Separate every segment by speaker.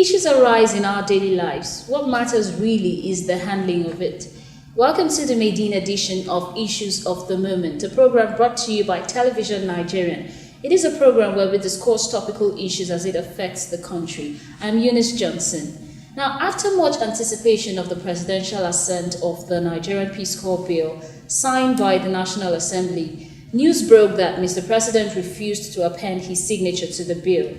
Speaker 1: Issues arise in our daily lives. What matters really is the handling of it. Welcome to the maiden edition of Issues of the Moment, a program brought to you by Television Nigerian. It is a program where we discuss topical issues as it affects the country. I'm Eunice Johnson. Now, after much anticipation of the presidential assent of the Nigerian Peace Corps bill signed by the National Assembly, news broke that Mr. President refused to append his signature to the bill.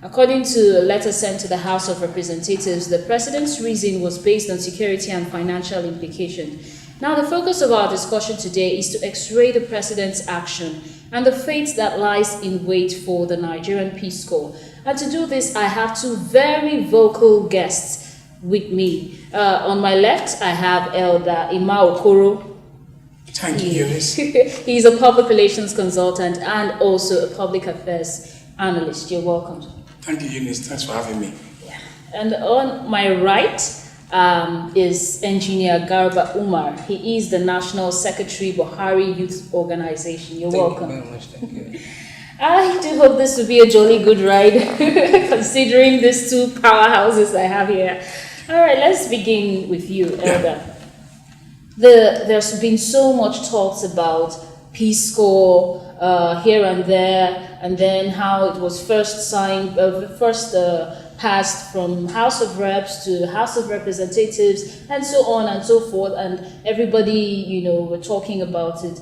Speaker 1: According to a letter sent to the House of Representatives, the President's reason was based on security and financial implications. Now, the focus of our discussion today is to x-ray the President's action and the fate that lies in wait for the Nigerian Peace Corps. And to do this, I have two very vocal guests with me. On my left, I have Elder Ima Okoro.
Speaker 2: Thank you, Eunice.
Speaker 1: He's a public relations consultant and also a public affairs analyst. You're welcome.
Speaker 2: Thank you, Eunice. Thanks for having me.
Speaker 1: Yeah. And on my right is Engineer Garba Umar. He is the National Secretary, Buhari Youth Organization. You're welcome.
Speaker 3: Thank you very much. Thank you.
Speaker 1: I do hope this will be a jolly good ride, considering these two powerhouses I have here. All right, let's begin with you, Elder. There's been so much talks about Peace Corps here and there, and then how it was first passed from House of Reps to House of Representatives, and so on and so forth, and everybody, were talking about it.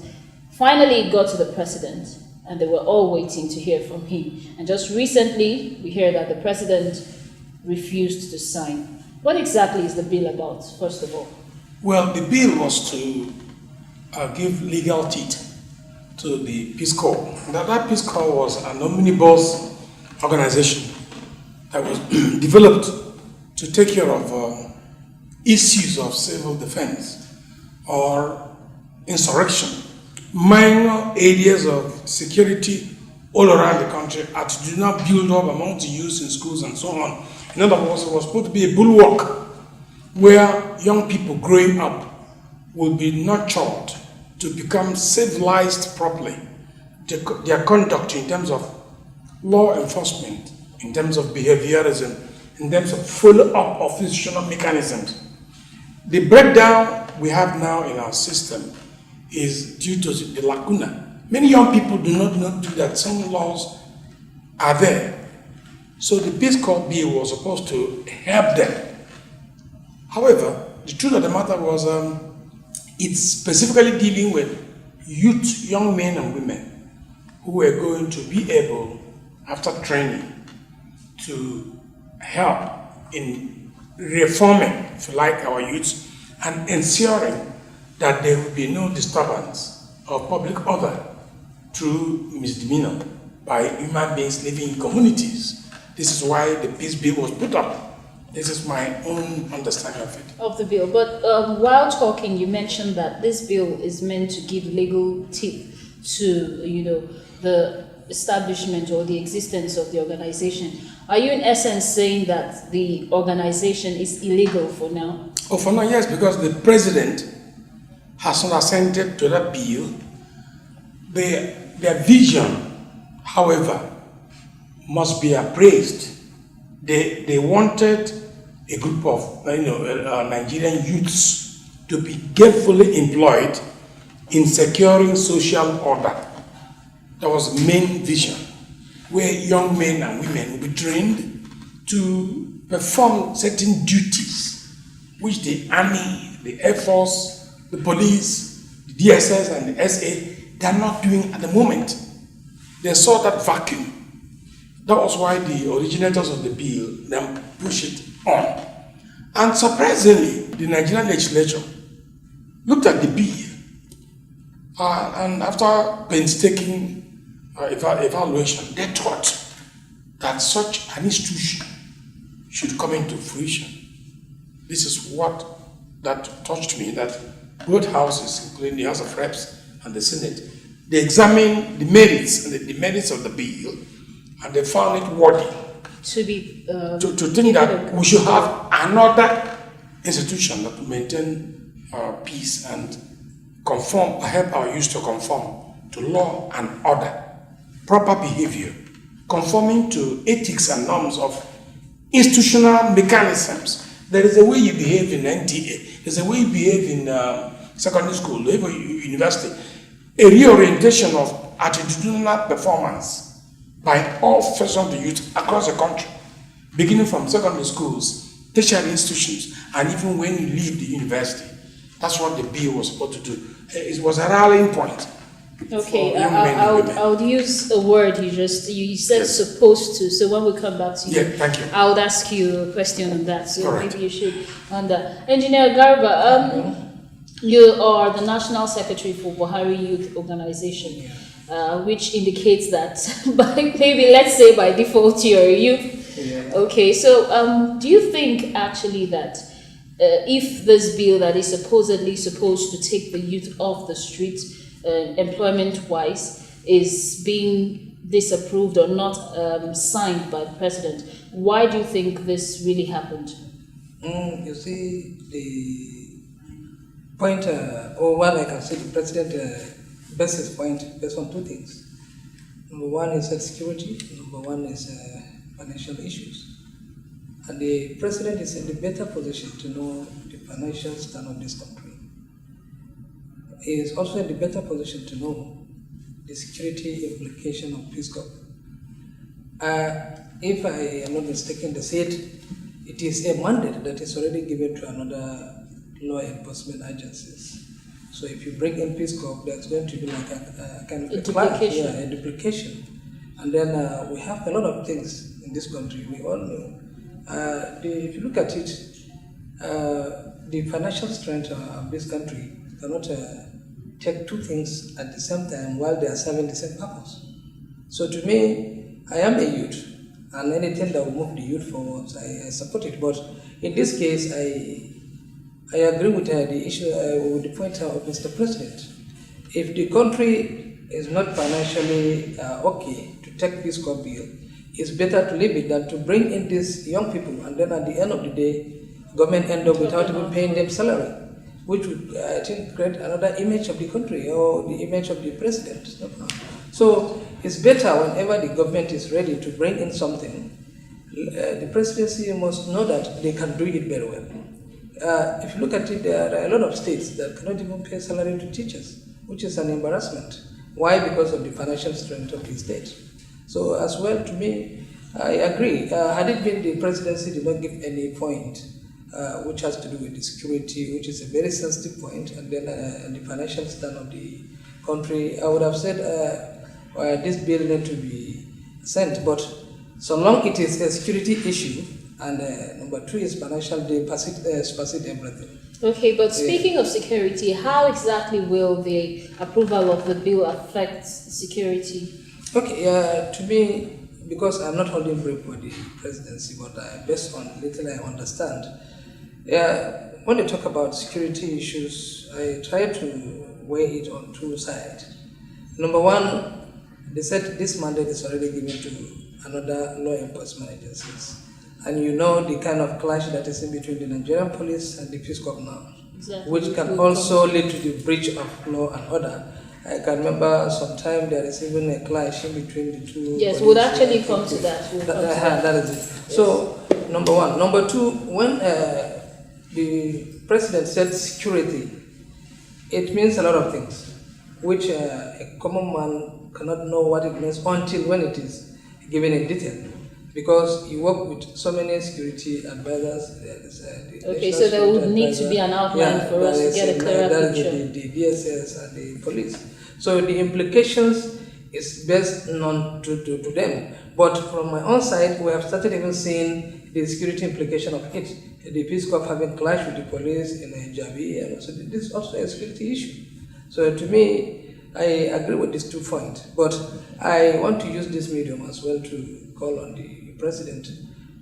Speaker 1: Finally, it got to the President, and they were all waiting to hear from him. And just recently, we hear that the President refused to sign. What exactly is the bill about, first of all?
Speaker 2: Well, the bill was to give legal teeth to the Peace Corps. That Peace Corps was an omnibus organization that was developed to take care of issues of civil defense or insurrection, minor areas of security all around the country are to do not build up among the youth in schools and so on. In other words, it was supposed to be a bulwark where young people growing up will be nurtured to become civilized properly. Their conduct in terms of law enforcement, in terms of behaviorism, in terms of follow-up of institutional mechanisms. The breakdown we have now in our system is due to the lacuna. Many young people do not know that some laws are there. So the Peace Corps bill was supposed to help them. However, the truth of the matter was it's specifically dealing with youth, young men and women who were going to be able, after training, to help in reforming, if you like, our youths and ensuring that there will be no disturbance of public order through misdemeanor by human beings living in communities. This is why the peace bill was put up. This is my own understanding of it. Of
Speaker 1: the bill. But while talking, you mentioned that this bill is meant to give legal teeth to, the establishment or the existence of the organization. Are you in essence saying that the organization is illegal for now?
Speaker 2: Oh, for now, yes, because the president has not assented to that bill. Their vision, however, must be appraised. They wanted a group of Nigerian youths to be gainfully employed in securing social order. That was the main vision, where young men and women will be trained to perform certain duties, which the Army, the Air Force, the police, the DSS and the SA, they are not doing at the moment. They saw that vacuum. That was why the originators of the bill then pushed it on. And surprisingly, the Nigerian legislature looked at the bill and after painstaking evaluation, they thought that such an institution should come into fruition. This is what that touched me, that both houses, including the House of Reps and the Senate, they examined the merits and the demerits of the bill, and they found it worthy
Speaker 1: to be
Speaker 2: to think that we should have another institution that will maintain peace and help our youth to conform to law and order, proper behavior, conforming to ethics and norms of institutional mechanisms. There is a way you behave in NTA, there's a way you behave in secondary school, even university. A reorientation of attitudinal performance by all facets of the youth across the country, beginning from secondary schools, tertiary institutions, and even when you leave the university. That's what the bill was supposed to do. It was a rallying point.
Speaker 1: Okay, I would use a word you said yes. Supposed to. So when we come back to you,
Speaker 2: yeah, thank you.
Speaker 1: I would ask you a question on that. So maybe you should on that. Engineer Garba, you are the National Secretary for Buhari Youth Organization, which indicates that maybe let's say by default you're a youth.
Speaker 3: Yeah.
Speaker 1: Okay, so do you think actually that if this bill that is supposedly supposed to take the youth off the streets, employment-wise, is being disapproved or not signed by the president, why do you think this really happened?
Speaker 3: You see, the point, or what I can say, the president based his point based on two things. Number one is security, number one is financial issues. And the president is in the better position to know the financial stand of this country. He is also in the better position to know the security implication of Peace Corps. If I am not mistaken, they said it is a mandate that is already given to another law enforcement agencies. So if you bring in Peace Corps, there's going to be like a kind of a
Speaker 1: duplication.
Speaker 3: A duplication. And then we have a lot of things in this country, we all know. If you look at it, the financial strength of this country cannot take two things at the same time while they are serving the same purpose. So to me, I am a youth, and anything that will move the youth forward, I support it. But in this case, I agree with the issue, with the point of Mr. President. If the country is not financially okay to take Peace Corps bill, it's better to leave it than to bring in these young people, and then at the end of the day, government end up without even paying them salary, which would, I think, create another image of the country or the image of the president. So it's better whenever the government is ready to bring in something, the presidency must know that they can do it very well. If you look at it, there are a lot of states that cannot even pay salary to teachers, which is an embarrassment. Why? Because of the financial strength of the state. So as well, to me, I agree. Had it been the presidency did not give any point, which has to do with the security, which is a very sensitive point, and then the financial stand of the country, I would have said this bill needs to be sent. But so long it is a security issue, and number two is financial, they supersede everything.
Speaker 1: Okay, but speaking of security, how exactly will the approval of the bill affect security?
Speaker 3: Okay, to me, because I'm not holding brief for the presidency, but based on little I understand, when they talk about security issues, I try to weigh it on two sides. Number one, they said this mandate is already given to another law enforcement agencies. And you know the kind of clash that is in between the Nigerian police and the Peace Corps now, exactly, which can also lead to the breach of law and order. I can remember sometime there is even a clash in between the two.
Speaker 1: Yes, we'll actually come to that.
Speaker 3: That is it. Yes. So, number one. Number two, when the president said security, it means a lot of things, which a common man cannot know what it means until when it is given in detail. Because you work with so many security advisors.
Speaker 1: Okay, so there would need to be an outline for us to get a clearer picture.
Speaker 3: The DSS and the police. So the implications is best known to them. But from my own side, we have started even seeing the security implication of it. The Peace Corps having clashed with the police in Jabi, and so this is also a security issue. So to me, I agree with these 2 points. But I want to use this medium as well to call on the president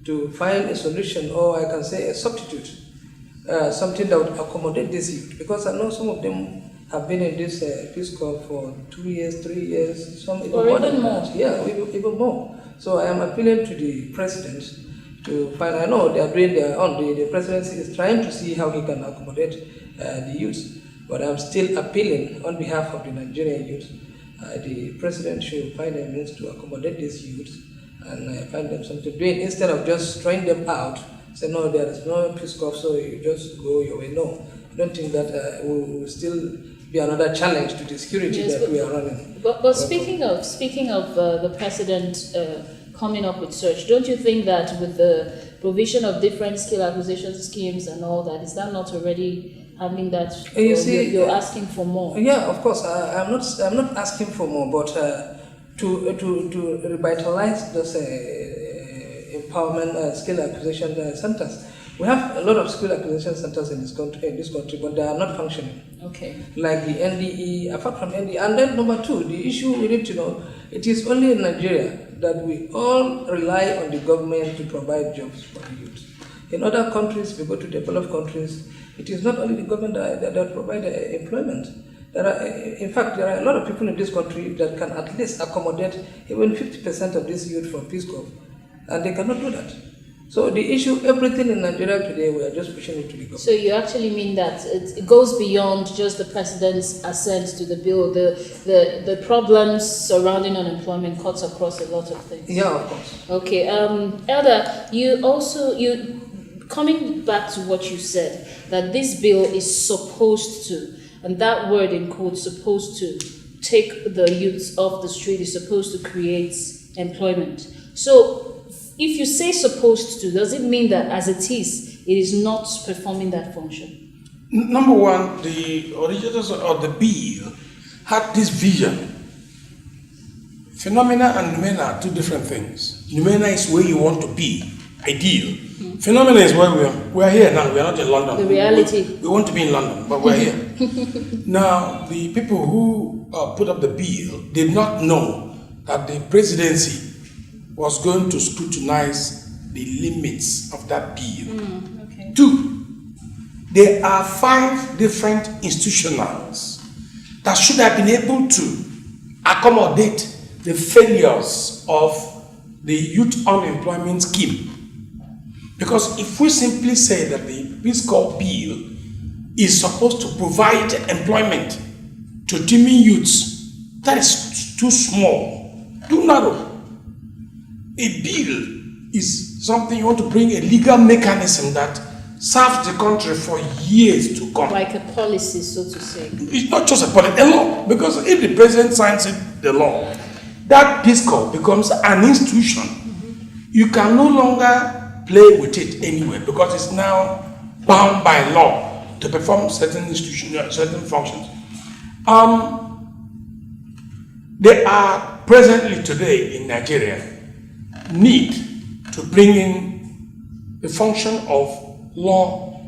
Speaker 3: to find a solution, or I can say a substitute, something that would accommodate this youth. Because I know some of them have been in this Peace Corps for 2 years, 3 years, some even more than that. Yeah, even more. So I am appealing to the president to find, I know they are doing their own, the presidency is trying to see how he can accommodate the youth. But I'm still appealing on behalf of the Nigerian youth. The president should find a means to accommodate these youth and find them something to do instead of just throwing them out. Say, no, there is no Peace Corps, so you just go your way. No, I don't think that will still be another challenge to the security that we are running.
Speaker 1: But speaking of the president coming up with such, don't you think that with the provision of different skill acquisition schemes and all that, is that not already having that?
Speaker 3: You see,
Speaker 1: you're asking for more.
Speaker 3: Yeah, of course. I'm not asking for more, but to revitalize those empowerment skill acquisition centers. We have a lot of skill acquisition centers in this country, but they are not functioning.
Speaker 1: Okay.
Speaker 3: Like the NDE, apart from NDE, and then number two, the issue we need to know, it is only in Nigeria that we all rely on the government to provide jobs for the youth. In other countries, if you go to developed countries, it is not only the government that provide employment. In fact, there are a lot of people in this country that can at least accommodate even 50% of this youth from Peace Corps, and they cannot do that. So the issue, everything in Nigeria today, we are just pushing it to the government.
Speaker 1: So you actually mean that it goes beyond just the president's assent to the bill. The problems surrounding unemployment cuts across a lot of things.
Speaker 3: Yeah, of course.
Speaker 1: Okay, Elder, you coming back to what you said, that this bill is supposed to, and that word in quotes, supposed to take the youths off the street, is supposed to create employment. So if you say supposed to, does it mean that as it is not performing that function?
Speaker 2: Number one, the originators of the bill had this vision. Phenomena and noumena are two different things. Noumena is where you want to be, ideal. Phenomena is where we are here now. We are not in London.
Speaker 1: The reality.
Speaker 2: We want to be in London, but we're here. Now, the people who put up the bill did not know that the presidency was going to scrutinize the limits of that bill.
Speaker 1: Okay.
Speaker 2: 2, there are 5 different institutionals that should have been able to accommodate the failures of the youth unemployment scheme. Because if we simply say that the Peace Corps bill is supposed to provide employment to teeming youths, that is too small, too narrow. A bill is something you want to bring a legal mechanism that serves the country for years to come.
Speaker 1: Like a policy, so to say.
Speaker 2: It's not just a policy, a law. Because if the president signs it, the law, that Peace Corps becomes an institution. You can no longer play with it anywhere because it's now bound by law to perform certain certain functions. There are presently today in Nigeria need to bring in the function of law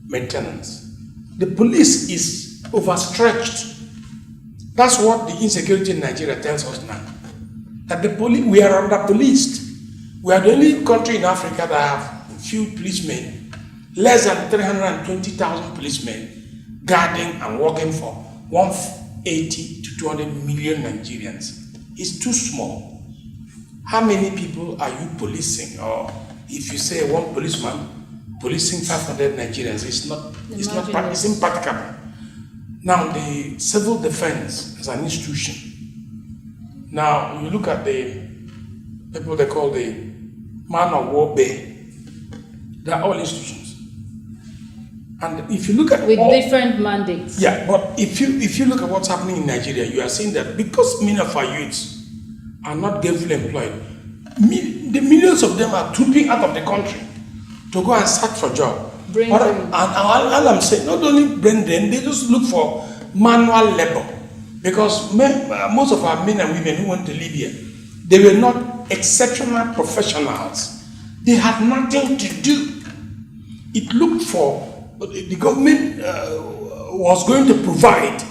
Speaker 2: maintenance. The police is overstretched. That's what the insecurity in Nigeria tells us now. That the police, we are under-policed. We are the only country in Africa that have few policemen, less than 320,000 policemen guarding and working for 180 to 200 million Nigerians. It's too small. How many people are you policing? Or if you say one policeman policing 500 Nigerians, it's impracticable. Now the civil defense is an institution. Now you look at the people they call the man of war bay. They are all institutions. And if you look at
Speaker 1: with different mandates.
Speaker 2: Yeah, but if you look at what's happening in Nigeria, you are seeing that because many of our youths are not gainfully employed, the millions of them are trooping out of the country to go and search for job.
Speaker 1: Bring them.
Speaker 2: And all I'm saying, not only bring them, they just look for manual labor. Because most of our men and women who went to Libya, they were not exceptional professionals. They had nothing to do. It looked for, the government was going to provide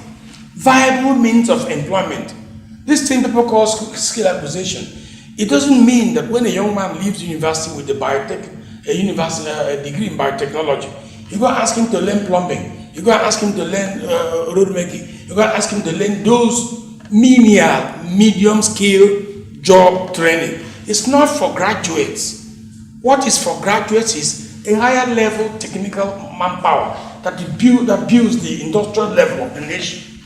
Speaker 2: viable means of employment. This thing people call skill acquisition. It doesn't mean that when a young man leaves university with a degree in biotechnology, you go ask him to learn plumbing, you go ask him to learn road making, you go ask him to learn those medium skill job training. It's not for graduates. What is for graduates is a higher level technical manpower that builds the industrial level of the nation.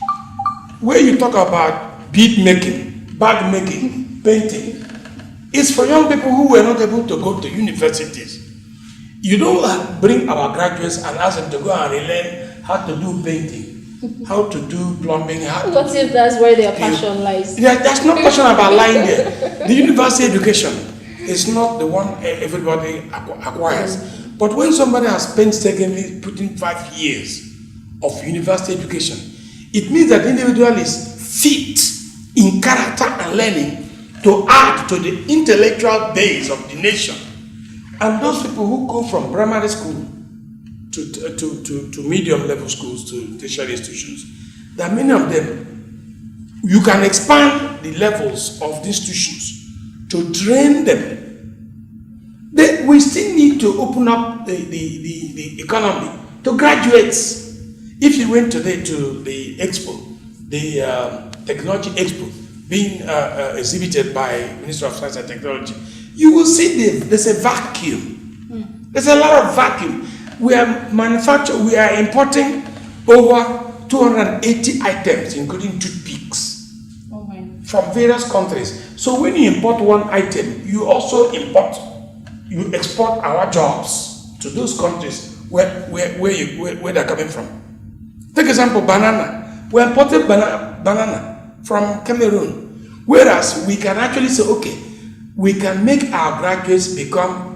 Speaker 2: Where you talk about bead making, bag making, painting, It's for young people who were not able to go to universities. You don't bring our graduates and ask them to go and relearn how to do painting, how to do plumbing.
Speaker 1: What if that's where their passion lies?
Speaker 2: Yeah, there's no passion about lying there. The university education is not the one everybody acquires. But when somebody has painstakingly put in 5 years of university education, it means that the individual is fit in character and learning to add to the intellectual base of the nation. And those people who go from primary school to medium level schools, to tertiary institutions, there are many of them. You can expand the levels of the institutions to train them. We still need to open up the economy to graduates. If you went today to the expo, the technology expo being exhibited by Minister of Science and Technology, you will see there's a vacuum. There's a lot of vacuum. We are importing over 280 items, including toothpicks, from various countries. So when you import one item, you also export our jobs to those countries where they're coming from. Take example, banana. We imported banana from Cameroon, whereas we can actually say, okay, we can make our graduates become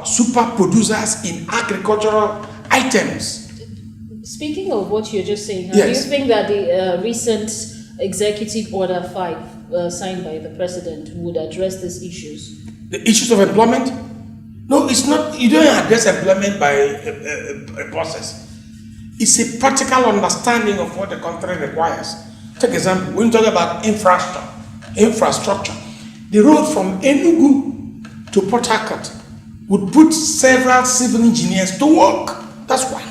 Speaker 2: super producers in agricultural items.
Speaker 1: Speaking of what you're just saying,
Speaker 2: yes.
Speaker 1: Do you think that the recent Executive Order 5 signed by the President would address these issues?
Speaker 2: The issues of employment? No, it's not. You don't address employment by a process. It's a practical understanding of what the country requires. Take example, when you talk about infrastructure, the road from Enugu to Port Harcourt would put several civil engineers to work. That's why.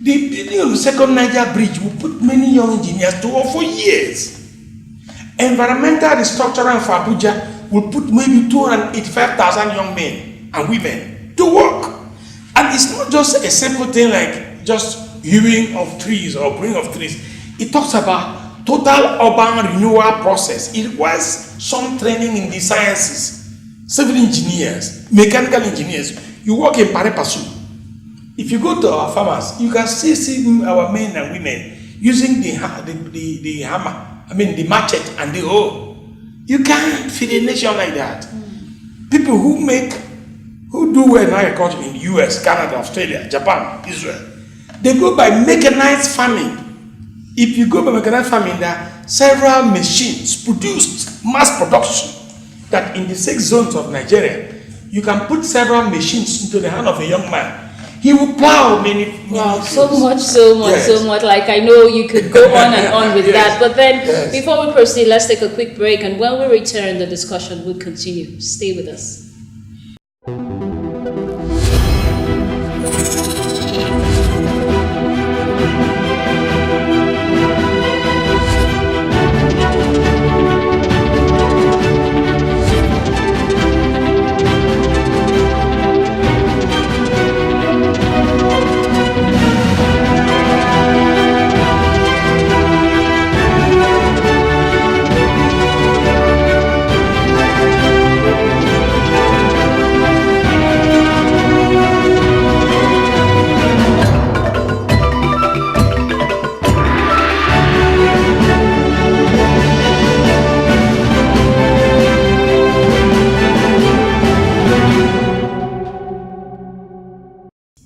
Speaker 2: The building of the second Niger Bridge will put many young engineers to work for years. Environmental restructuring for Abuja will put maybe 285,000 young men and women to work. And it's not just a simple thing like just hewing of trees or bringing of trees. It talks about total urban renewal process. It requires some training in the sciences, civil engineers, mechanical engineers. You work in pari passu. If you go to our farmers, you can still see our men and women using the hammer, the machete and the hoe. You can't feed a nation like that. People who do well in agriculture in the US, Canada, Australia, Japan, Israel, they go by mechanized farming. If you go by mechanized farming, there are several machines produced, mass production, that in the 6 zones of Nigeria, you can put several machines into the hand of a young man. He will plow many
Speaker 1: Wow,
Speaker 2: fields.
Speaker 1: so much. Like, I know you could go on and on with
Speaker 2: Yes.
Speaker 1: that. But then,
Speaker 2: Yes.
Speaker 1: before we proceed, let's take a quick break. And when we return, the discussion will continue. Stay with us.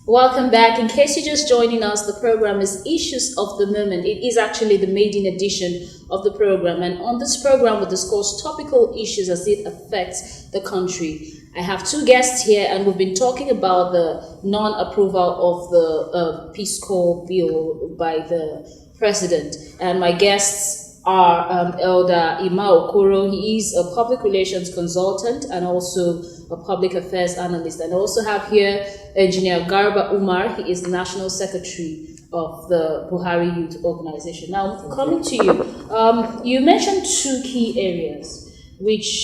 Speaker 1: Welcome back. In case you're just joining us, the program is Issues of the Moment. It is actually the maiden edition of the program. And on this program, we discuss topical issues as it affects the country. I have 2 guests here, and we've been talking about the non-approval of the Peace Corps bill by the President. And my guests are Elder Ima Okoro. He is a public relations consultant and also a public affairs analyst. And I also have here Engineer Garba Umar. He is the National Secretary of the Buhari Youth Organization. Now, coming to you, you mentioned 2 key areas, which,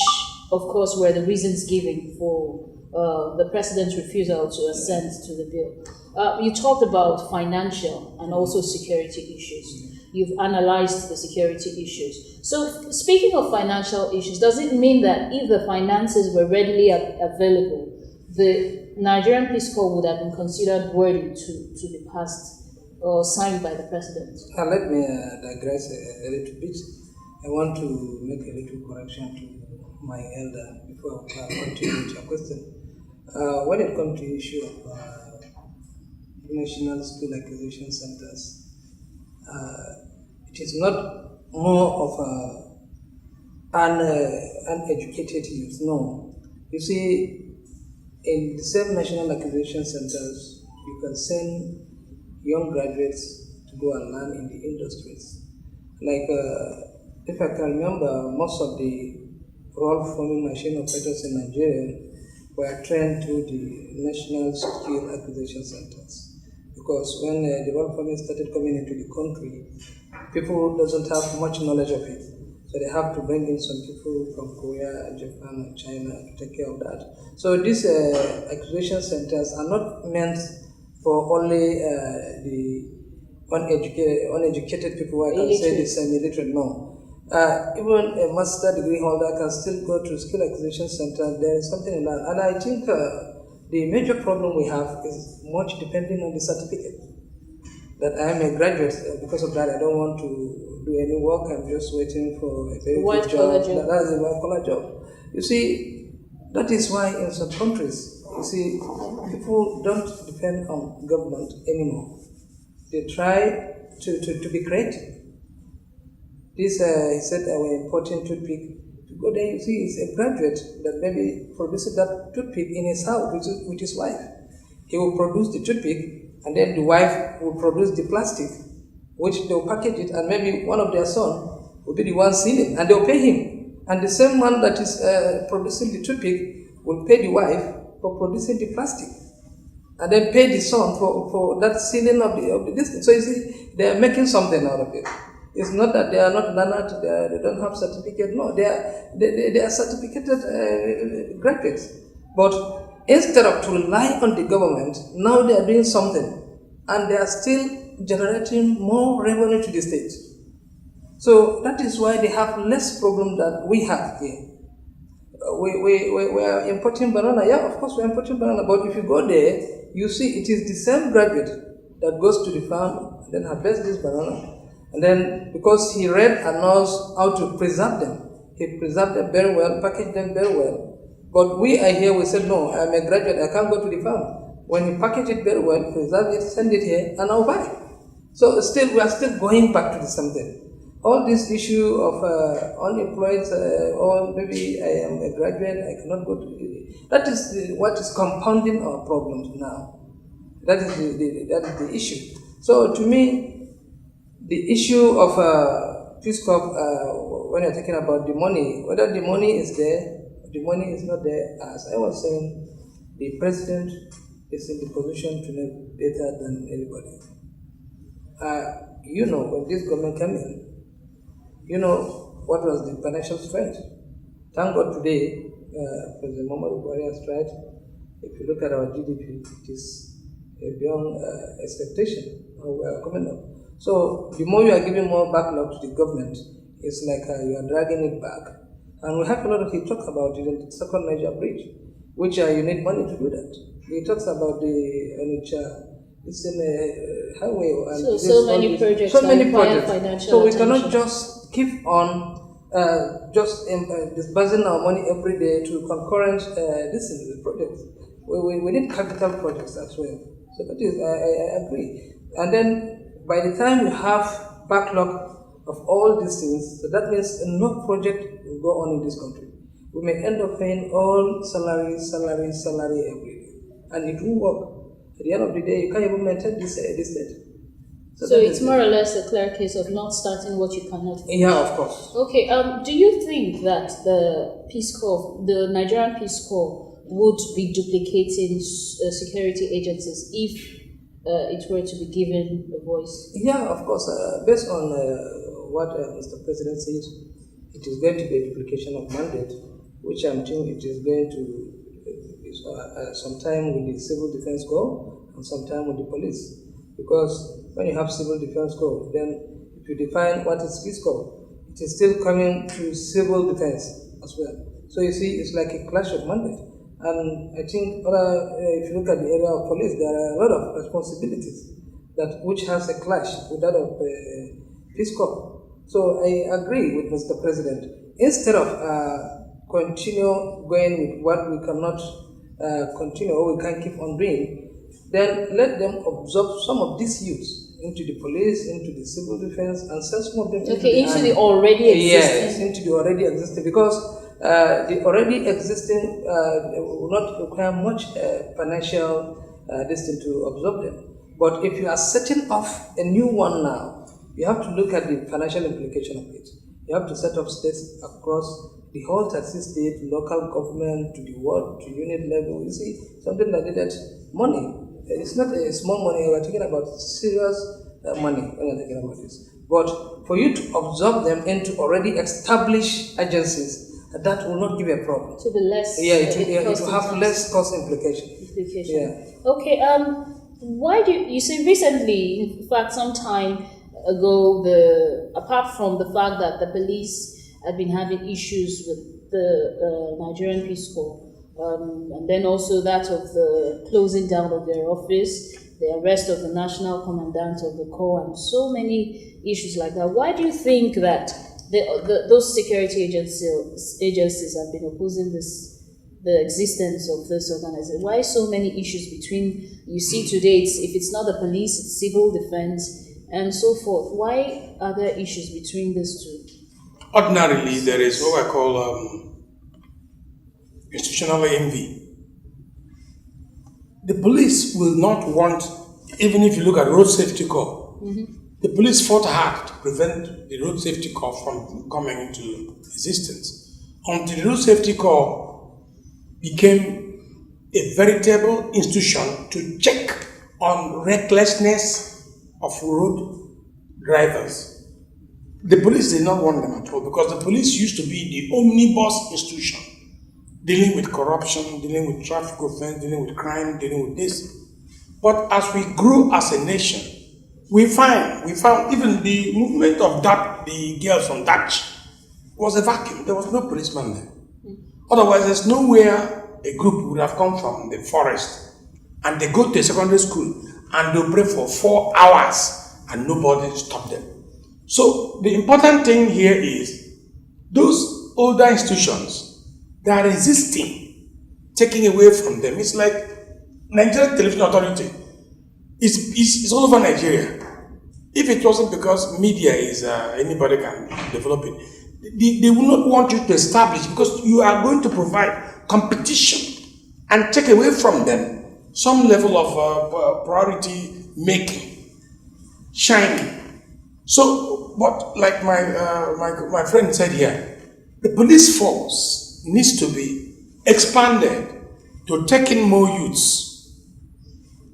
Speaker 1: of course, were the reasons given for the President's refusal to assent to the bill. You talked about financial and also security issues. you've analyzed the security issues. So speaking of financial issues, does it mean that if the finances were readily available, the Nigerian Peace Corps would have been considered worthy to be passed or signed by the president?
Speaker 3: Let me digress a little bit. I want to make a little correction to my elder before I continue with your question. When it comes to the issue of national skill acquisition centers, it is not more of an uneducated youth. No. You see, in the same national acquisition centers, you can send young graduates to go and learn in the industries. Like, if I can remember, most of the roll-forming machine operators in Nigeria were trained through the national skill acquisition centers. Because when the roll-forming started coming into the country, people doesn't have much knowledge of it. So they have to bring in some people from Korea, Japan, and China to take care of that. So these acquisition centers are not meant for only the uneducated people, I can say the semi-literate, no. Even a master degree holder can still go to skill acquisition center. There is something in that. And I think the major problem we have is much depending on the certificate. That I am a graduate, because of that I don't want to do any work, I'm just waiting for a very good job. That is a white-collar job. You see, that is why in some countries, you see, people don't depend on government anymore. They try to be creative. This, he said, we're importing toothpick. To go there, you see, it's a graduate that maybe produces that toothpick in his house with his wife. He will produce the toothpick, and then the wife will produce the plastic, which they'll package it, and maybe one of their sons will be the one sealing, and they'll pay him. And the same one that is producing the toothpick will pay the wife for producing the plastic, and then pay the son for that sealing of the distance. So you see, they are making something out of it. It's not that they are not learned, they don't have certificate. No, they are certificated graduates. But instead of to rely on the government, now they are doing something, and they are still generating more revenue to the state. So that is why they have less problem than we have here. We are importing banana. Yeah, of course we are importing banana. But if you go there, you see it is the same graduate that goes to the farm and then harvests this banana. And then because he read and knows how to preserve them, he preserved them very well, packaged them very well. But we are here, we said, no, I'm a graduate, I can't go to the farm. When you package it very well, preserve it, send it here, and I'll buy. So still, we are still going back to the same thing. All this issue of unemployed, or maybe I am a graduate, I cannot go to, that is what is compounding our problems now. That is the issue. So to me, the issue of Peace Corps, when you're talking about the money, whether the money is there, the money is not there, as I was saying, the president is in the position to know better than anybody. You know, when this government came in, you know what was the financial strength. Thank God today, President Muhammadu Buhari has tried. If you look at our GDP, it is beyond expectation. We are coming up. So the more you are giving more backlog to the government, it's like you are dragging it back. And we have a lot of, he talks about it in the second Niger bridge, which you need money to do that. He talks about it's in a highway. And
Speaker 1: so many projects.
Speaker 3: So many projects.
Speaker 1: So
Speaker 3: we cannot just keep on disbursing our money every day to concurrent projects. We need capital projects as well. So that is, I agree. And then by the time you have backlog of all these things, so that means no project will go on in this country. We may end up paying all salary every day, and it won't work. At the end of the day, you can't even maintain this state.
Speaker 1: So it's more or less a clear case of not starting what you cannot finish.
Speaker 3: Yeah, of course.
Speaker 1: Okay. Do you think that the Peace Corps, the Nigerian Peace Corps, would be duplicating security agencies if it were to be given a voice?
Speaker 3: Yeah, of course. Based on what Mr. President says, it is going to be a duplication of mandate, which I'm thinking it is going to be sometime with the Civil Defense Corps and sometime with the police. Because when you have Civil Defense Corps, then the if you define what is Peace Corps, it is still coming to civil defense as well. So you see, it's like a clash of mandate. And I think if you look at the area of police, there are a lot of responsibilities which has a clash with that of Peace Corps. So I agree with Mr. President. Instead of continue going with what we cannot continue or we can't keep on doing, then let them absorb some of these youths into the police, into the civil defense, and send some of them into
Speaker 1: the already existing.
Speaker 3: Yes, into the already existing, because the already existing will not require much financial distance to absorb them. But if you are setting off a new one now, you have to look at the financial implication of it. You have to set up states across the whole taxi state, local government, to the ward, to unit level. You see, something that needed money. It's not a small money. We're talking about serious money when we're talking about this. But for you to absorb them into already established agencies, that will not give a problem.
Speaker 1: To be less.
Speaker 3: It will have less cost implication. Yeah.
Speaker 1: Okay. Why do you say recently? In fact, some time ago, apart from the fact that the police had been having issues with the Nigerian Peace Corps, and then also that of the closing down of their office, the arrest of the national commandant of the Corps, and so many issues like that. Why do you think that those security agencies have been opposing the existence of this organization? Why so many issues between, you see today, if it's not the police, it's civil defense, and so forth? Why are there issues between these two?
Speaker 2: Ordinarily, there is what I call institutional envy. The police will not want, even if you look at Road Safety Corps, the police fought hard to prevent the Road Safety Corps from coming into existence, until the Road Safety Corps became a veritable institution to check on recklessness of road drivers. The police did not want them at all, because the police used to be the omnibus institution, dealing with corruption, dealing with traffic offense, dealing with crime, dealing with this. But as we grew as a nation, we found even the movement of the girls from Dutch was a vacuum. There was no policeman there. Otherwise, there's nowhere a group would have come from the forest and they go to a secondary school and they'll pray for 4 hours and nobody stopped them. So the important thing here is those older institutions, they are resisting taking away from them. It's like Nigeria Television Authority. It's all over Nigeria. If it wasn't because media is anybody can develop it, they will not want you to establish, because you are going to provide competition and take away from them some level of priority making, shining. So, but like my friend said here, the police force needs to be expanded to take in more youths.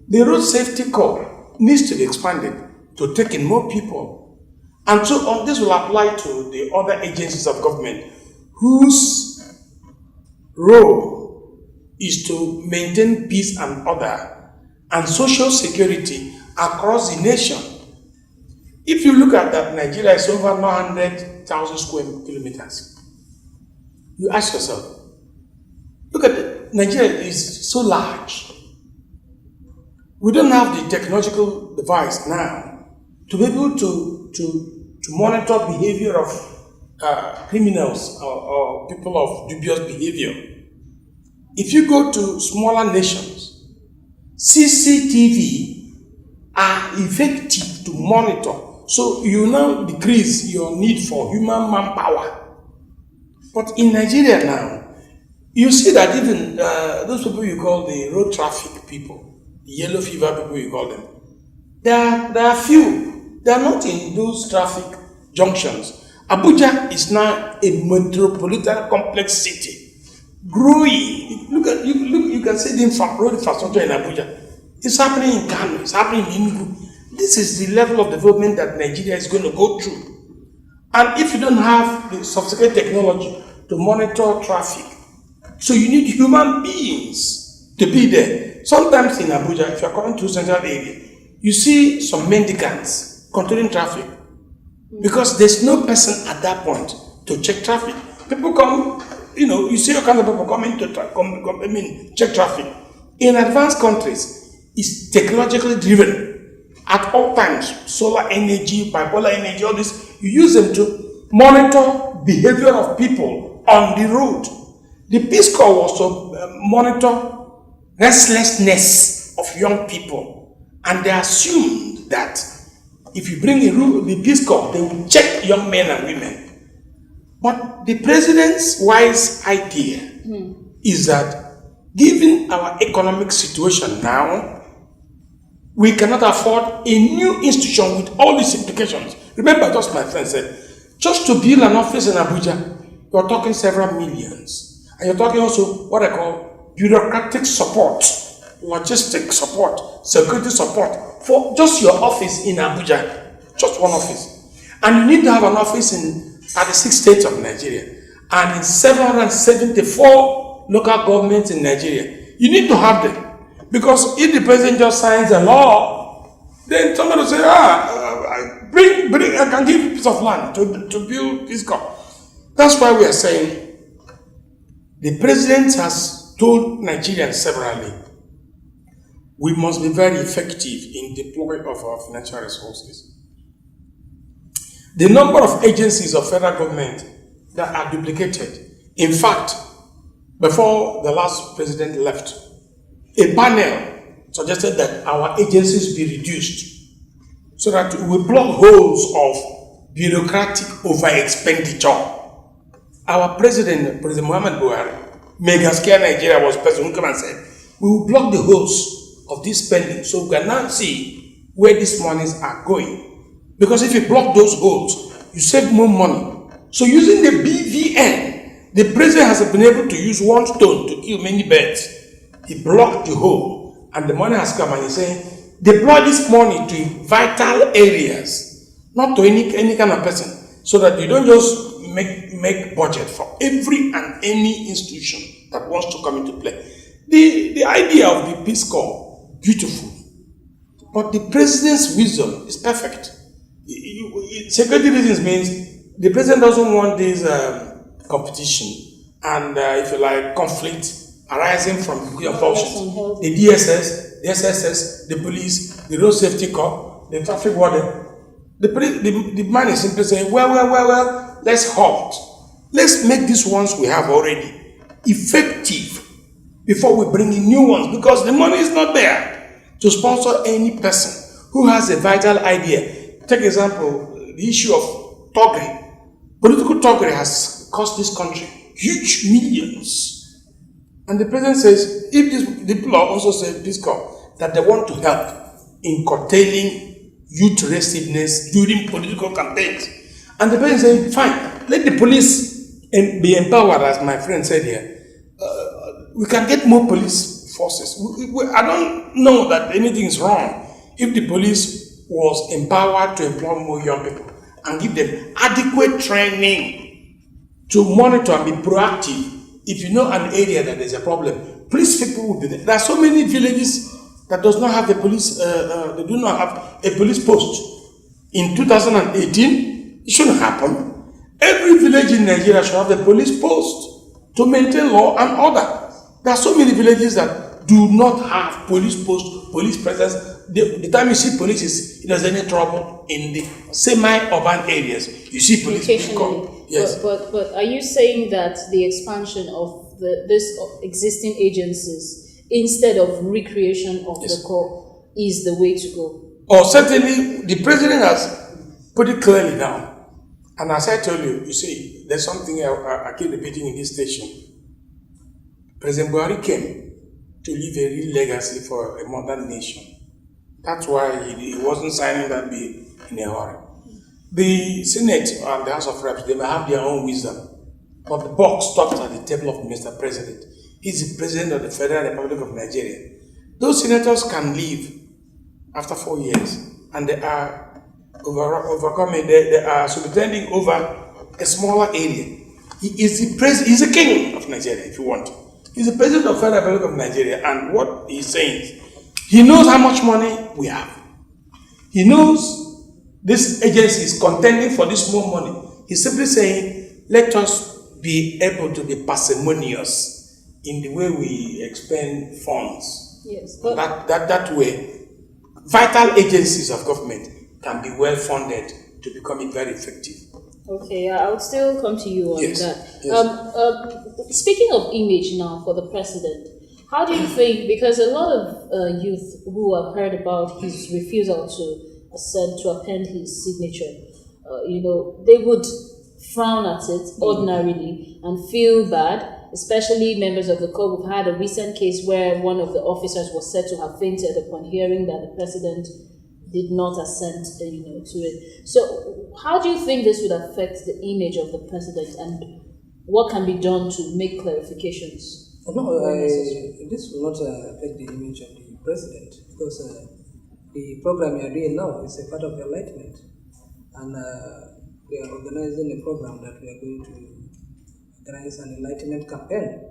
Speaker 2: The Road Safety Corps needs to be expanded to take in more people. And so this will apply to the other agencies of government whose role is to maintain peace and order and social security across the nation. If you look at that, Nigeria is over 900,000 square kilometers. You ask yourself, look at it, Nigeria is so large. We don't have the technological device now to be able to monitor behavior of criminals or people of dubious behavior. If you go to smaller nations, CCTV are effective to monitor. So you now decrease your need for human manpower. But in Nigeria now, you see that even those people you call the road traffic people, the yellow fever people you call them, there are few. They are not in those traffic junctions. Abuja is now a metropolitan complex city, growing. You can see the road infrastructure in Abuja. It's happening in Kano. It's happening in Enugu. This is the level of development that Nigeria is going to go through. And if you don't have the sophisticated technology to monitor traffic, so you need human beings to be there. Sometimes in Abuja, if you're coming to central area, you see some mendicants controlling traffic. Because there's no person at that point to check traffic. People come, you see all kinds of people coming to check traffic. In advanced countries, it's technologically driven at all times. Solar energy, bipolar energy, all this, you use them to monitor behavior of people on the road. The Peace Corps was to monitor restlessness of young people, and they assumed that if you bring the Peace Corps, they will check young men and women. But the president's wise idea is that given our economic situation now, we cannot afford a new institution with all these implications. Remember, just my friend said, just to build an office in Abuja, you're talking several millions. And you're talking also what I call bureaucratic support, logistic support, security support for just your office in Abuja, just one office. And you need to have an office in 36 states of Nigeria and in 774 local governments in Nigeria. You need to have them. Because if the president just signs a law, then somebody will say, I can give you a piece of land to build Peace Corps. That's why we are saying the president has told Nigerians severally, we must be very effective in deployment of our financial resources. The number of agencies of federal government that are duplicated. In fact, before the last president left, a panel suggested that our agencies be reduced so that we will plug holes of bureaucratic over-expenditure. Our President Muhammad Buhari, mega scare Nigeria, was the person who came and said, we will block the holes of this spending so we can now see where these monies are going. Because if you block those holes, you save more money. So using the BVN, the president has been able to use one stone to kill many birds. He blocked the hole and the money has come, and he's saying, deploy this money to vital areas, not to any kind of person, so that you don't just make budget for every and any institution that wants to come into play. The idea of the Peace Corps, beautiful, but the president's wisdom is perfect. Security reasons means the president doesn't want this competition and, if you like, conflict arising from your functions. The DSS, the SSS, the police, the road safety corps, the traffic warden. The man is simply saying, well, let's halt. Let's make these ones we have already effective before we bring in new ones, because the money is not there to sponsor any person who has a vital idea. Take example, the issue of thuggery. Political thuggery has cost this country huge millions. And the president says, if the people also say, Peace Corps, that they want to help in curtailing youth restiveness during political campaigns. And the president says, fine, let the police be empowered, as my friend said here. We can get more police forces. I don't know that anything is wrong if the police was empowered to employ more young people and give them adequate training to monitor and be proactive. If you know an area that there's a problem, police people will be there. There are so many villages that does not have a police, they do not have a police post. In 2018, it shouldn't happen. Every village in Nigeria should have a police post to maintain law and order. There are so many villages that do not have police post, police presence. The time you see police is, if there's any trouble in the semi-urban areas, you see police come. Yes.
Speaker 1: But are you saying that the expansion of this existing agencies instead of recreation of the Corps is the way to go?
Speaker 2: Oh, certainly, the president has put it clearly down. And as I told you, you see, there's something I keep repeating in this station. President Buhari came to leave a real legacy for a modern nation. That's why he wasn't signing that bill in a hurry. The Senate and the House of Reps, they may have their own wisdom, but the buck stops at the table of Mr. President. He's the President of the Federal Republic of Nigeria. Those senators can leave after 4 years, and they are overcoming, they are superintending over a smaller area. He is he's the king of Nigeria, if you want. He's the President of the Federal Republic of Nigeria, and what he's saying is, he knows how much money we have. He knows this agency is contending for this more money. He's simply saying, let us be able to be parsimonious in the way we expend funds.
Speaker 1: Yes.
Speaker 2: That way, vital agencies of government can be well funded to become very effective.
Speaker 1: Okay, I would still come to you on
Speaker 2: Yes.
Speaker 1: that.
Speaker 2: Yes.
Speaker 1: Speaking of image now for the president, how do you think, because a lot of youth who have heard about his refusal to assent, to append his signature, they would frown at it ordinarily and feel bad, especially members of the CORP. We've had a recent case where one of the officers was said to have fainted upon hearing that the president did not assent to it. So how do you think this would affect the image of the president, and what can be done to make clarifications?
Speaker 3: No, this will not affect the image of the president, because the program we are doing now is a part of enlightenment, and we are organizing a program that we are going to organize an enlightenment campaign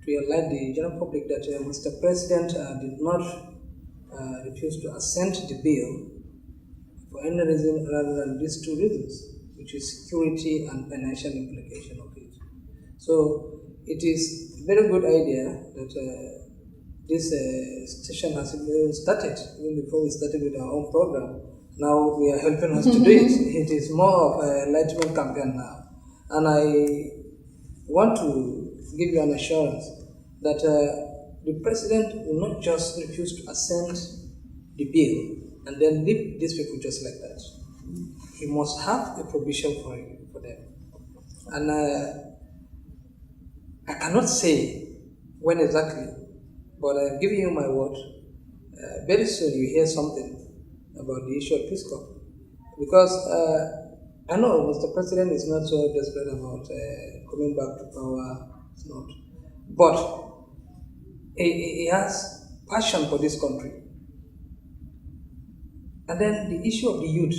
Speaker 3: to enlighten the general public that Mr. President did not refuse to assent the bill for any reason rather than these two reasons, which is security and financial implication of it. So it is a very good idea that this station has been started, even before we started with our own program. Now we are helping us to do it. It is more of an enlightenment campaign now. And I want to give you an assurance that the president will not just refuse to assent the bill and then leave these people just like that. He must have a provision for them. And I cannot say when exactly, but I'm giving you my word. Very soon you hear something about the issue of Peace Corps. Because I know Mr. President is not so desperate about coming back to power. It's not. But he has passion for this country. And then the issue of the youth.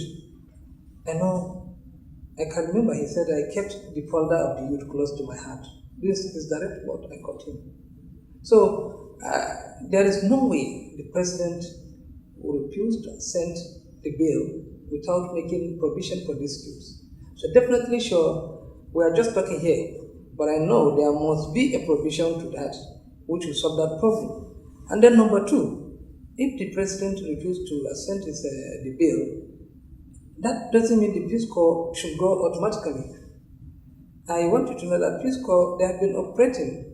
Speaker 3: I can remember he said, I kept the folder of the youth close to my heart. This is direct what I got him. So there is no way the president will refuse to assent the bill without making provision for these youths. So definitely sure, we are just talking here, but I know there must be a provision to that which will solve that problem. And then number two, if the president refused to assent the bill, that doesn't mean the Peace Corps should go automatically. I want you to know that Peace Corps, they have been operating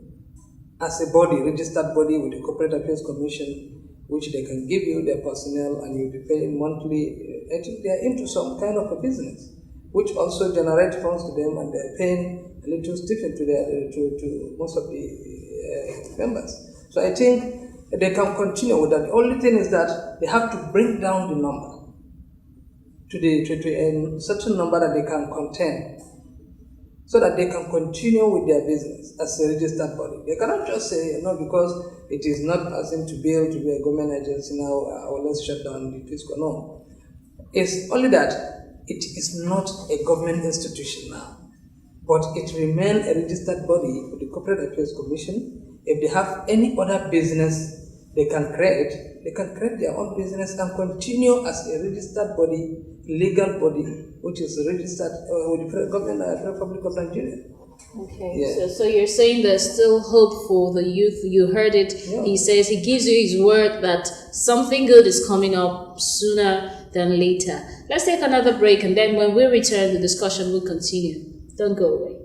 Speaker 3: as a body, registered body with the Corporate Affairs Commission, which they can give you their personnel and you'll be paying monthly. I think they are into some kind of a business, which also generates funds to them, and they're paying a little stipend to most of the members. So I think they can continue with that. The only thing is that they have to bring down the number to a certain number that they can contain, so that they can continue with their business as a registered body. They cannot just say, because it is not passing to bill to be a government agency now, or let's shut down the Peace Corps. No. It's only that it is not a government institution now, but it remains a registered body with the Corporate Affairs Commission. If they have any other business they can create their own business and continue as a registered body, legal body, which is registered with the government, Republic of Nigeria.
Speaker 1: Okay,
Speaker 3: yeah.
Speaker 1: So you're saying there's still hope for the youth. You heard it.
Speaker 3: Yeah.
Speaker 1: He says he gives you his word that something good is coming up sooner than later. Let's take another break, and then when we return, the discussion will continue. Don't go away.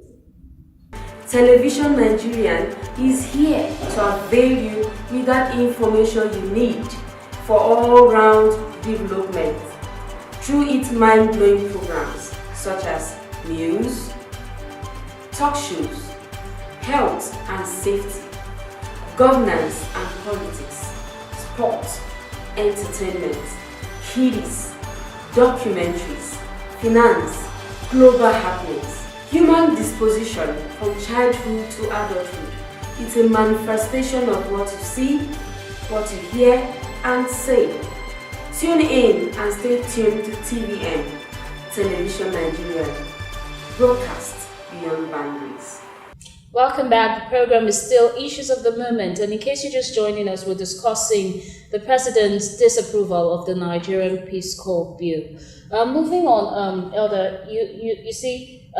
Speaker 4: Television Nigerian is here to avail you with that information you need for all-round development through its mind-blowing programs such as news, talk shows, health and safety, governance and politics, sport, entertainment, kiddies, documentaries, finance, global happenings, human disposition from childhood to adulthood. It's a manifestation of what you see, what you hear and say. Tune in and stay tuned to TVN, Television Nigeria, broadcast beyond boundaries.
Speaker 1: Welcome back. The program is still Issues of the Moment. And in case you're just joining us, we're discussing the president's disapproval of the Nigerian Peace Corps bill. Moving on, Elder, you see,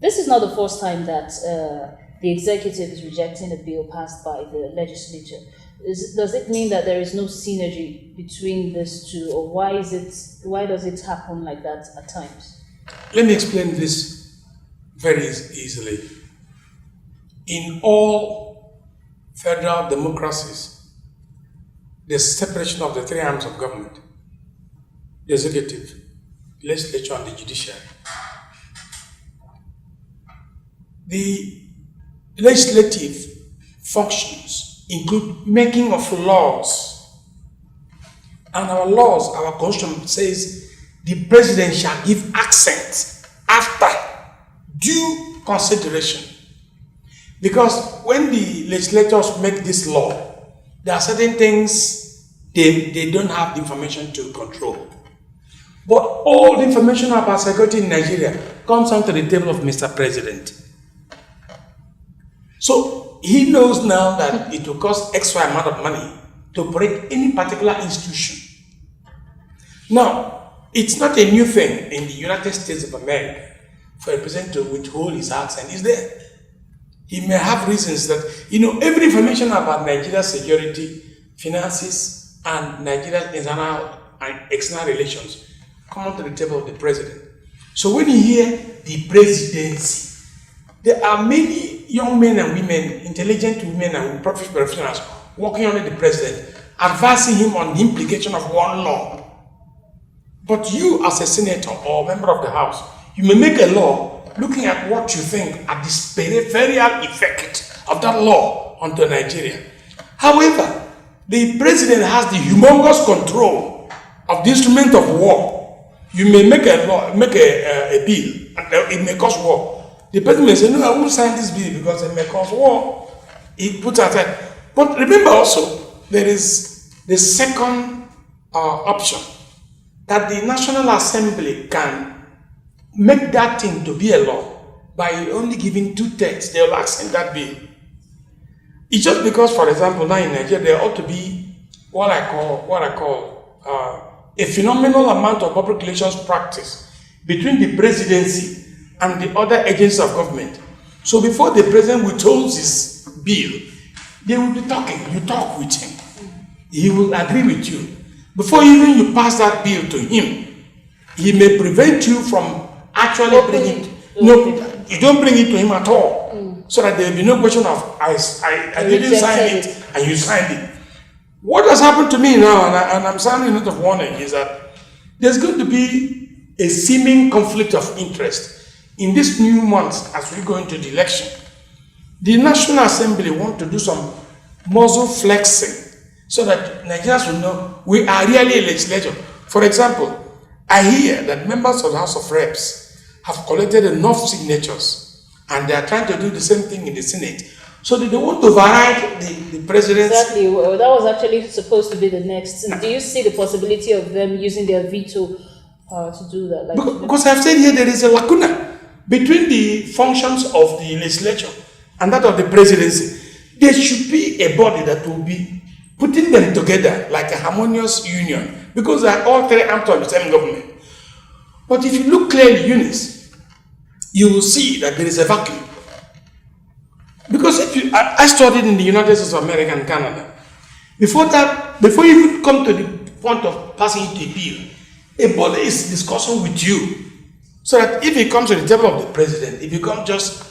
Speaker 1: this is not the first time that the executive is rejecting a bill passed by the legislature. Does it mean that there is no synergy between these two, or why does it happen like that at times?
Speaker 2: Let me explain this very easily. In all federal democracies, there's separation of the three arms of government: the executive, legislature, and the judiciary. The legislative functions include making of laws, and our laws, our constitution says the president shall give assent after due consideration. Because when the legislators make this law, there are certain things they don't have the information to control. But all the information about security in Nigeria comes onto the table of Mr. President. So he knows now that it will cost extra amount of money to operate any particular institution. Now, it's not a new thing in the United States of America for a president to withhold his accent. Is there? He may have reasons that, every information about Nigeria's security, finances, and Nigeria's internal and external relations come onto the table of the president. So when you hear the presidency, there are many young men and women, intelligent women and professionals working under the president, advising him on the implication of one law. But you, as a senator or member of the House, you may make a law looking at what you think are the peripheral effect of that law onto Nigeria. However, the president has the humongous control of the instrument of war. You may make a law, make a bill, and it may cause war. The president may say, no, I won't sign this bill because it may cause war. He puts aside. But remember also, there is the second option, that the National Assembly can make that thing to be a law by only giving 2/3. They will accent that bill. It's just because, for example, now in Nigeria, there ought to be what I call a phenomenal amount of public relations practice between the presidency and the other agencies of government. So before the president withholds his bill, they will be talking. You talk with him. He will agree with you. Before even you pass that bill to him, he may prevent you from actually bringing it. No, you don't bring it to him at all. So that there will be no question of, I didn't sign it and you signed it. What has happened to me now, and I'm sounding a note of warning, is that there's going to be a seeming conflict of interest in this new month as we go into the election. The National Assembly want to do some muzzle flexing so that Nigerians will know we are really a legislature. For example, I hear that members of the House of Reps have collected enough signatures and they are trying to do the same thing in the Senate. So they want to override the president's...
Speaker 1: Exactly. Well, that was actually supposed to be the next. Do you see the possibility of them using their veto power to do that?
Speaker 2: Because I've said here there is a lacuna between the functions of the legislature and that of the presidency. There should be a body that will be putting them together like a harmonious union, because they are all three arms of the same government. But if you look clearly, Eunice, you will see that there is a vacuum. Because I studied in the United States of America and Canada. Before you even come to the point of passing into a bill, a body is discussing with you. So that if it comes to the table of the president, it becomes just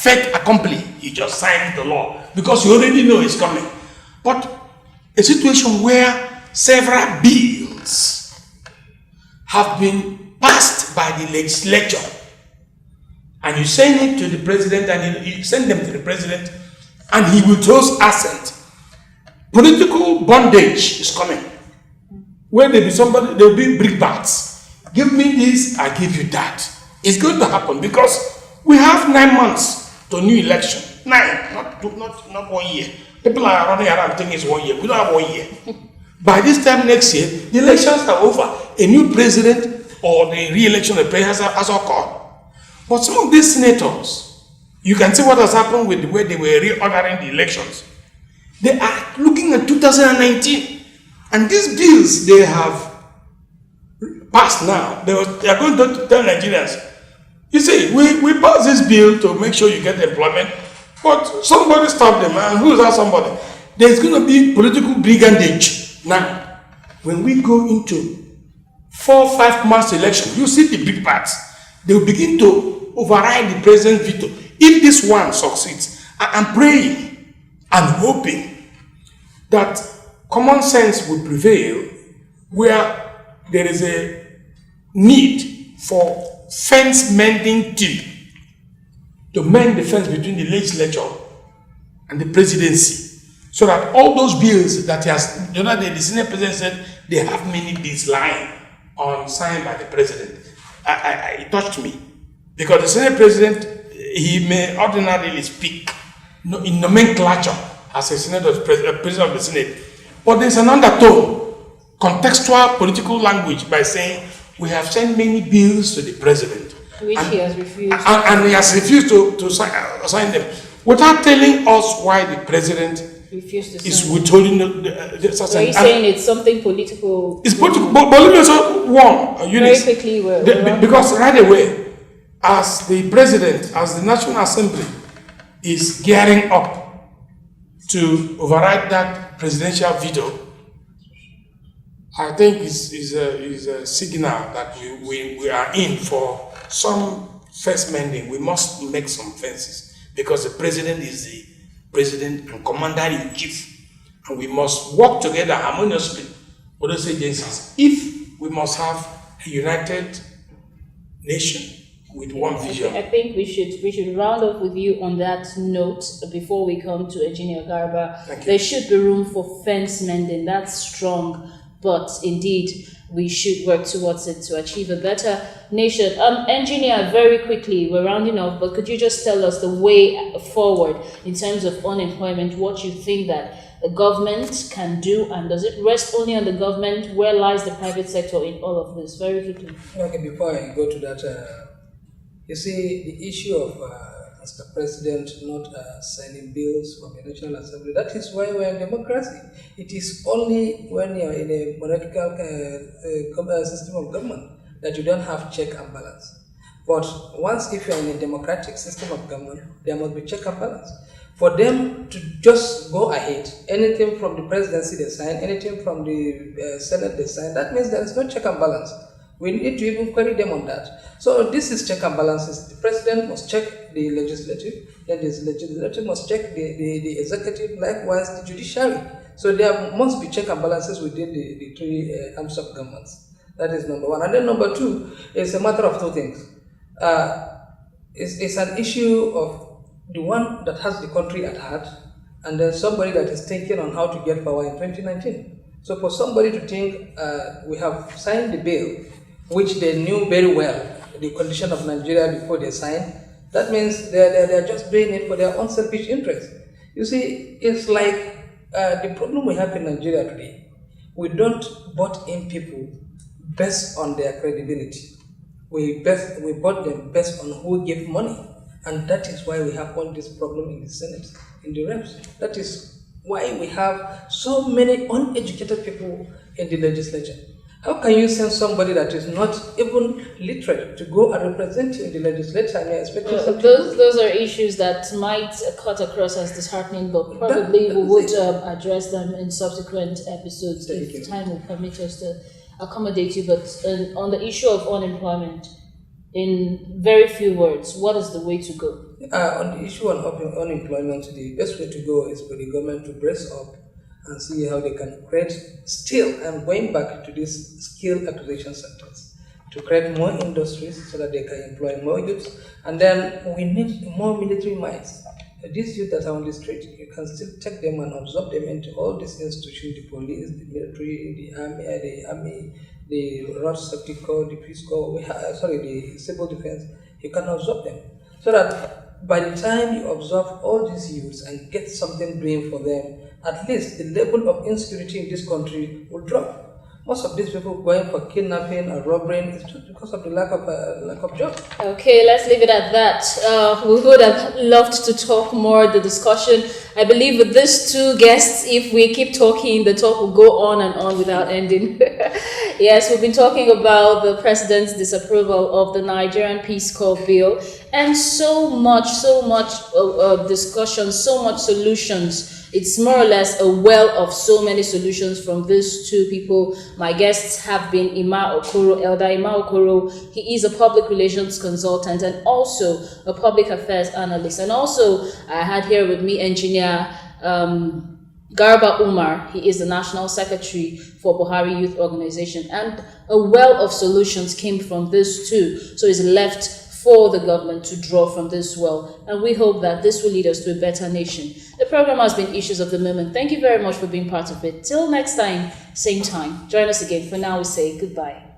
Speaker 2: fait accompli. You just sign the law because you already know it's coming. But a situation where several bills have been passed by the legislature, and you send it to the president, and you send them to the president, and he withholds assent. Political bondage is coming. Where there will be brickbats. Give me this, I give you that. It's going to happen because we have 9 months to new election. 9, not 1 year. People are running around thinking it's 1 year. We don't have 1 year. By this time next year, the elections are over. A new president or the re-election of the president has occurred. But some of these senators, You can see what has happened with the way they were reordering the elections. They are looking at 2019, and these bills they have passed now. They are going to tell Nigerians, you see, we passed this bill to make sure you get employment, but somebody stopped them, and who is that somebody? There's going to be political brigandage. Now, when we go into 4 or 5 months election, you see the big parts. They will begin to override the president's veto. If this one succeeds, I'm praying and hoping that common sense will prevail where there is a need for fence mending team to mend the fence between the legislature and the presidency, so that all those bills that he has, the Senate president said they have many bills lying on signed by the president. It touched me because the Senate president, he may ordinarily speak in nomenclature as a senator, president of the Senate, but there's an undertone, contextual political language by saying we have sent many bills to the president,
Speaker 1: which he has refused,
Speaker 2: and he has refused to sign them, without telling us why the president is withholding the
Speaker 1: So you're saying it's something political?
Speaker 2: It's political, but let me also warn
Speaker 1: Very quickly,
Speaker 2: because right away, as the president, as the National Assembly is gearing up to override that presidential veto, I think is a signal that we are in for some fence mending. We must make some fences because the president is the president and commander-in-chief, and we must work together harmoniously with those agencies if we must have a united nation with one vision.
Speaker 1: I think we should round up with you on that note before we come to Engineer Garba. There should be room for fence mending. That's strong, but indeed we should work towards it to achieve a better nation. Engineer, very quickly, we're rounding off, but could you just tell us the way forward in terms of unemployment, what you think that the government can do, and does it rest only on the government? Where lies the private sector in all of this? Very quickly.
Speaker 3: Okay, before I go to that, you see, the issue of Mr. President not signing bills from the National Assembly, that is why we're in democracy. It is only when you're in a monarchical system of government that you don't have check and balance. But once if you're in a democratic system of government, there must be check and balance. For them to just go ahead, anything from the presidency they sign, anything from the Senate they sign, that means there is no check and balance. We need to even query them on that. So this is check and balances. The president must check the legislative, then the legislative must check the executive, likewise the judiciary. So there must be check and balances within the three arms of governments. That is number one. And then number two is a matter of two things. It's an issue of the one that has the country at heart, and then somebody that is thinking on how to get power in 2019. So for somebody to think we have signed the bill, which they knew very well the condition of Nigeria before they signed, that means they're just doing it for their own selfish interest. You see, it's like the problem we have in Nigeria today. We don't vote in people based on their credibility. We vote them based on who give money. And that is why we have all this problem in the Senate, in the reps. That is why we have so many uneducated people in the legislature. How can you send somebody that is not even literate to go and represent you in the legislature and you're expecting something?
Speaker 1: Those are issues that might cut across as disheartening, but probably we would address them in subsequent episodes if time will permit us to accommodate you. But on the issue of unemployment, in very few words, what is the way to go?
Speaker 3: On the issue of unemployment, the best way to go is for the government to brace up and see how they can create, still, I'm going back to these skill acquisition centers, to create more industries so that they can employ more youths. And then we need more military minds. These youth that are on the street, you can still take them and absorb them into all these institutions, the police, the military, the army, the road safety corps, the peace corps, the civil defense. You can absorb them. So that by the time you absorb all these youths and get something doing for them, at least the level of insecurity in this country will drop. Most of these people going for kidnapping or robbery is just because of the lack of jobs.
Speaker 1: Okay, let's leave it at that. We would have loved to talk more, the discussion. I believe with these two guests, if we keep talking, the talk will go on and on without ending. Yes, we've been talking about the president's disapproval of the Nigerian Peace Corps bill, and so much discussion, so much solutions. It's more or less a well of so many solutions from these two people. My guests have been Elder Ima Okoro. He is a public relations consultant and also a public affairs analyst. And also, I had here with me engineer Garba Umar. He is the National Secretary for Buhari Youth Organization. And a well of solutions came from these two. So it's left for the government to draw from this well, and we hope that this will lead us to a better nation. The program has been Issues of the Moment. Thank you very much for being part of it. Till next time, same time. Join us again. For now, we say goodbye.